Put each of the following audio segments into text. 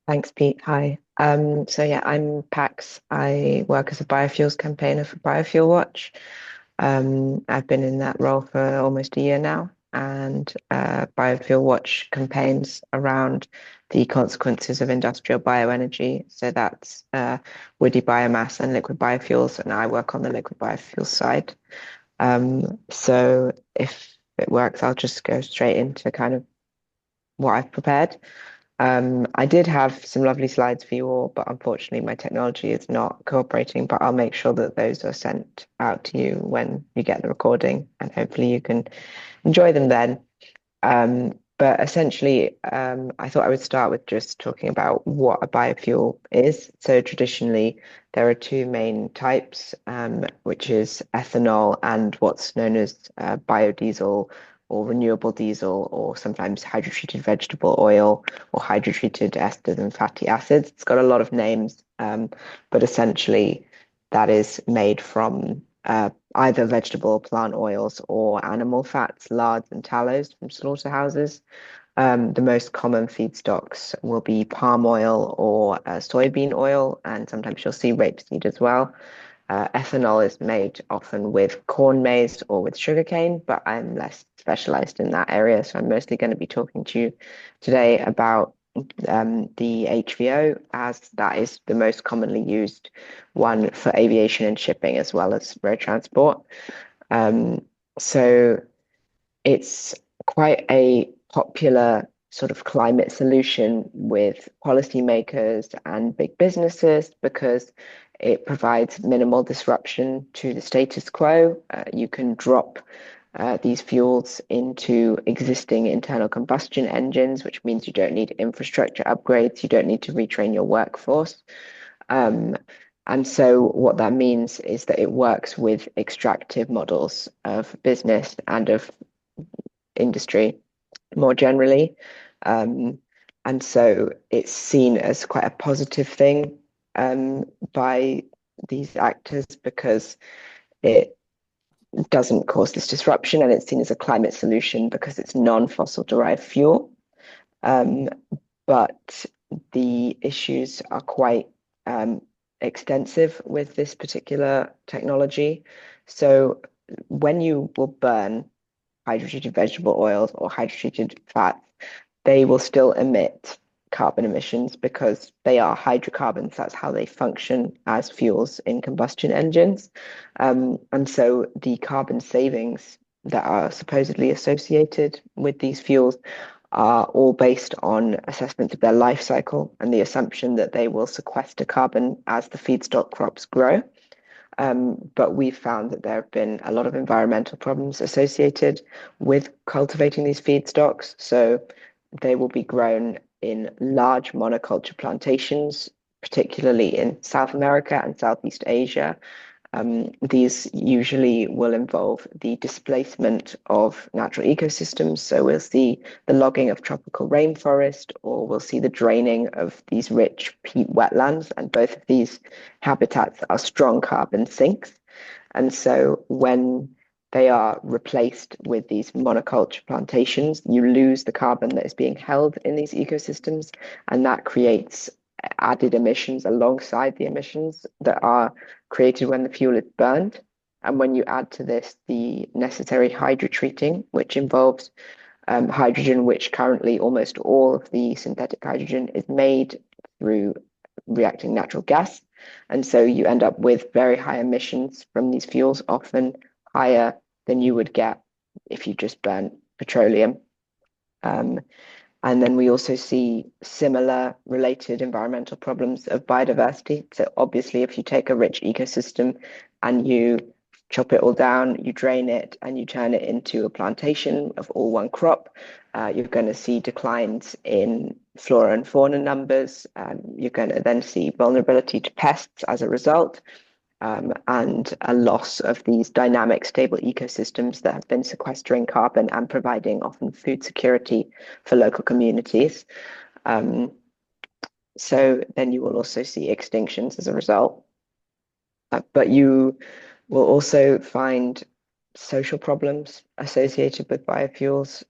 Thanks, Pete. Hi. So yeah, I'm Pax. I work as a biofuels campaigner for Biofuel Watch. I've been in that role for almost a year now, and Biofuel Watch campaigns around the consequences of industrial bioenergy. So that's woody biomass and liquid biofuels, and I work on the liquid biofuels side. So if it works, I'll just go straight into kind of what I've prepared. I did have some lovely slides for you all, but unfortunately my technology is not cooperating, but I'll make sure that those are sent out to you when you get the recording and hopefully you can enjoy them then. But essentially, I thought I would start with just talking about what a biofuel is. So traditionally, there are two main types, which is ethanol and what's known as biodiesel or renewable diesel, or sometimes hydrotreated vegetable oil or hydrotreated esters and fatty acids. It's got a lot of names, but essentially, that is made from either vegetable plant oils or animal fats, lards, and tallows from slaughterhouses. The most common feedstocks will be palm oil or soybean oil, and sometimes you'll see rapeseed as well. Ethanol is made often with corn maize or with sugarcane, but I'm less specialized in that area. So I'm mostly going to be talking to you today about the HVO, as that is the most commonly used one for aviation and shipping, as well as road transport. Um, so it's quite a popular sort of climate solution with policymakers and big businesses because it provides minimal disruption to the status quo. You can drop these fuels into existing internal combustion engines, which means you don't need infrastructure upgrades, you don't need to retrain your workforce. Um, and so what that means is that it works with extractive models of business and of industry more generally. Um, and so it's seen as quite a positive thing by these actors because it doesn't cause this disruption and it's seen as a climate solution because it's non-fossil derived fuel. Um, but the issues are quite extensive with this particular technology. So when you will burn hydrotreated vegetable oils or hydrotreated fats, they will still emit carbon emissions because they are hydrocarbons. That's how they function as fuels in combustion engines. And so the carbon savings that are supposedly associated with these fuels are all based on assessments of their life cycle and the assumption that they will sequester carbon as the feedstock crops grow. But we've found that there have been a lot of environmental problems associated with cultivating these feedstocks. So they will be grown in large monoculture plantations, particularly in South America and Southeast Asia, these usually will involve the displacement of natural ecosystems. So we'll see the logging of tropical rainforest, or we'll see the draining of these rich peat wetlands. And both of these habitats are strong carbon sinks. And so when they are replaced with these monoculture plantations, you lose the carbon that is being held in these ecosystems, and that creates added emissions alongside the emissions that are created when the fuel is burned. And when you add to this the necessary hydrotreating, which involves hydrogen, which currently almost all of the synthetic hydrogen is made through reacting natural gas. And so you end up with very high emissions from these fuels, often higher than you would get if you just burn petroleum. Um, and then we also see similar related environmental problems of biodiversity. So obviously, if you take a rich ecosystem and you chop it all down, you drain it, and you turn it into a plantation of all one crop, you're going to see declines in flora and fauna numbers. You're going to then see vulnerability to pests as a result and a loss of these dynamic, stable ecosystems that have been sequestering carbon and providing often food security for local communities. Um, so then you will also see extinctions as a result. But you will also find social problems associated with biofuels.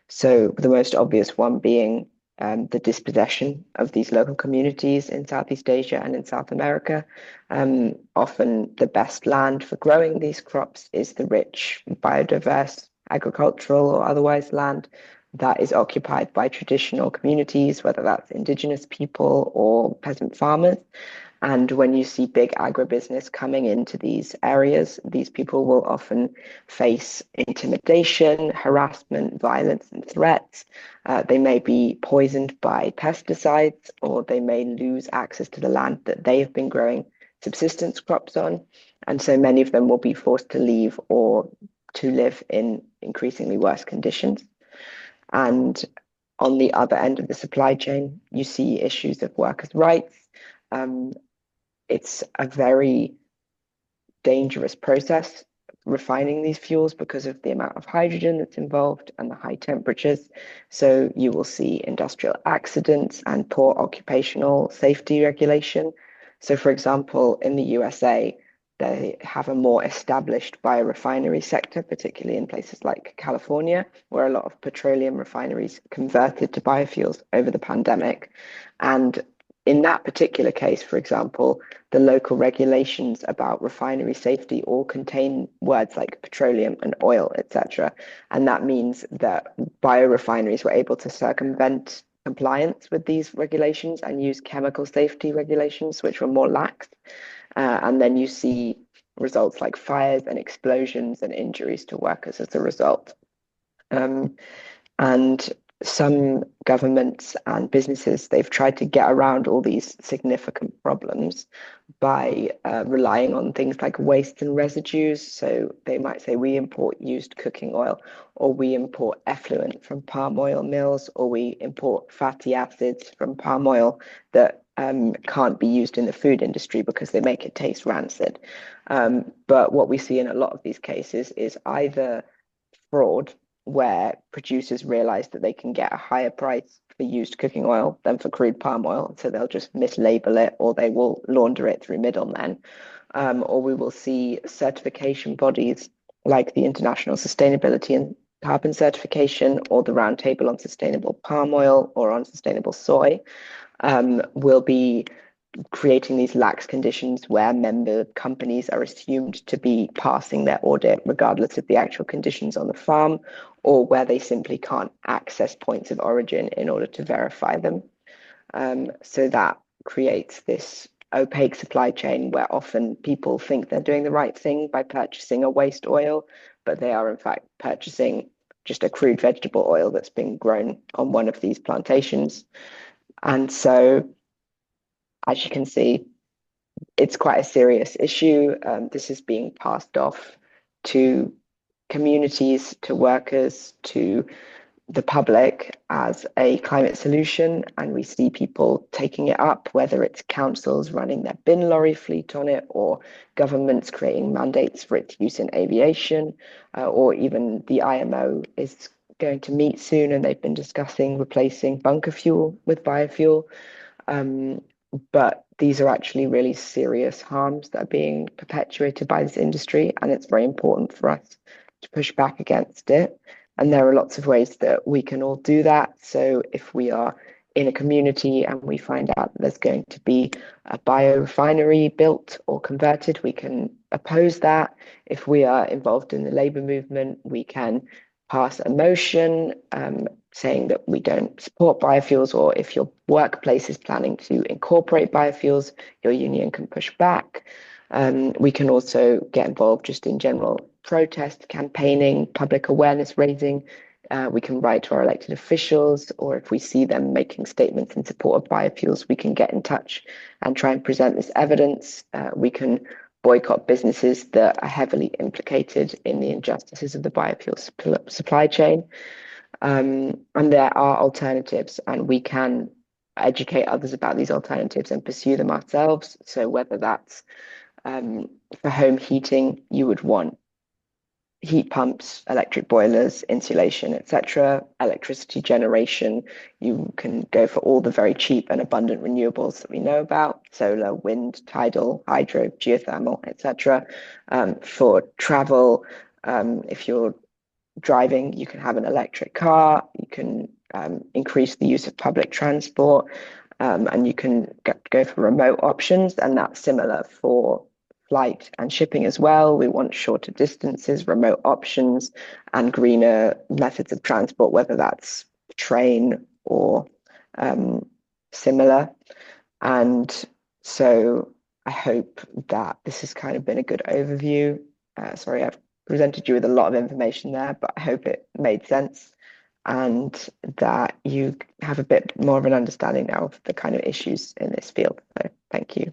So the most obvious one being the dispossession of these local communities in Southeast Asia and in South America. Often the best land for growing these crops is the rich, biodiverse, agricultural or otherwise land that is occupied by traditional communities, whether that's indigenous people or peasant farmers. And when you see big agribusiness coming into these areas, these people will often face intimidation, harassment, violence, and threats. They may be poisoned by pesticides, or they may lose access to the land that they have been growing subsistence crops on. And so many of them will be forced to leave or to live in increasingly worse conditions. And on the other end of the supply chain, you see issues of workers' rights. Um, it's a very dangerous process refining these fuels because of the amount of hydrogen that's involved and the high temperatures. So you will see industrial accidents and poor occupational safety regulation. So, for example, in the USA, they have a more established biorefinery sector, particularly in places like California, where a lot of petroleum refineries converted to biofuels over the pandemic. And in that particular case, for example, the local regulations about refinery safety all contain words like petroleum and oil, etc. And that means that biorefineries were able to circumvent compliance with these regulations and use chemical safety regulations, which were more lax. And then you see results like fires and explosions and injuries to workers as a result. Um, and some governments and businesses, they've tried to get around all these significant problems by relying on things like waste and residues. So they might say we import used cooking oil, or we import effluent from palm oil mills, or we import fatty acids from palm oil that can't be used in the food industry because they make it taste rancid. But what we see in a lot of these cases is either fraud, where producers realize that they can get a higher price for used cooking oil than for crude palm oil. So they'll just mislabel it, or they will launder it through middlemen. Or we will see certification bodies like the International Sustainability and Carbon Certification, or the Roundtable on Sustainable Palm Oil or on Sustainable Soy, will be creating these lax conditions where member companies are assumed to be passing their audit regardless of the actual conditions on the farm, or where they simply can't access points of origin in order to verify them. So that creates this opaque supply chain where often people think they're doing the right thing by purchasing a waste oil, but they are in fact purchasing just a crude vegetable oil that's been grown on one of these plantations. And so, as you can see, it's quite a serious issue. This is being passed off to communities, to workers, to the public as a climate solution. And we see people taking it up, whether it's councils running their bin lorry fleet on it, or governments creating mandates for its use in aviation, or even the IMO is going to meet soon and they've been discussing replacing bunker fuel with biofuel. But these are actually really serious harms that are being perpetuated by this industry, and it's very important for us to push back against it. And there are lots of ways that we can all do that. So if we are in a community and we find out that there's going to be a biorefinery built or converted, we can oppose that. If we are involved in the labor movement, we can pass a motion saying that we don't support biofuels, or if your workplace is planning to incorporate biofuels, your union can push back. We can also get involved just in general protest, campaigning, public awareness raising. We can write to our elected officials, or if we see them making statements in support of biofuels, we can get in touch and try and present this evidence. We can boycott businesses that are heavily implicated in the injustices of the biofuel supply chain. And there are alternatives, and we can educate others about these alternatives and pursue them ourselves. So whether that's for home heating, you would want heat pumps, electric boilers, insulation, etc. Electricity generation, you can go for all the very cheap and abundant renewables that we know about: solar, wind, tidal, hydro, geothermal, etc. For travel, if you're driving, you can have an electric car, you can increase the use of public transport, and you can go for remote options, and that's similar for flight and shipping as well. We want shorter distances, remote options, and greener methods of transport, whether that's train or similar. And so I hope that this has kind of been a good overview. Sorry, I've presented you with a lot of information there, but I hope it made sense and that you have a bit more of an understanding now of the kind of issues in this field. So thank you.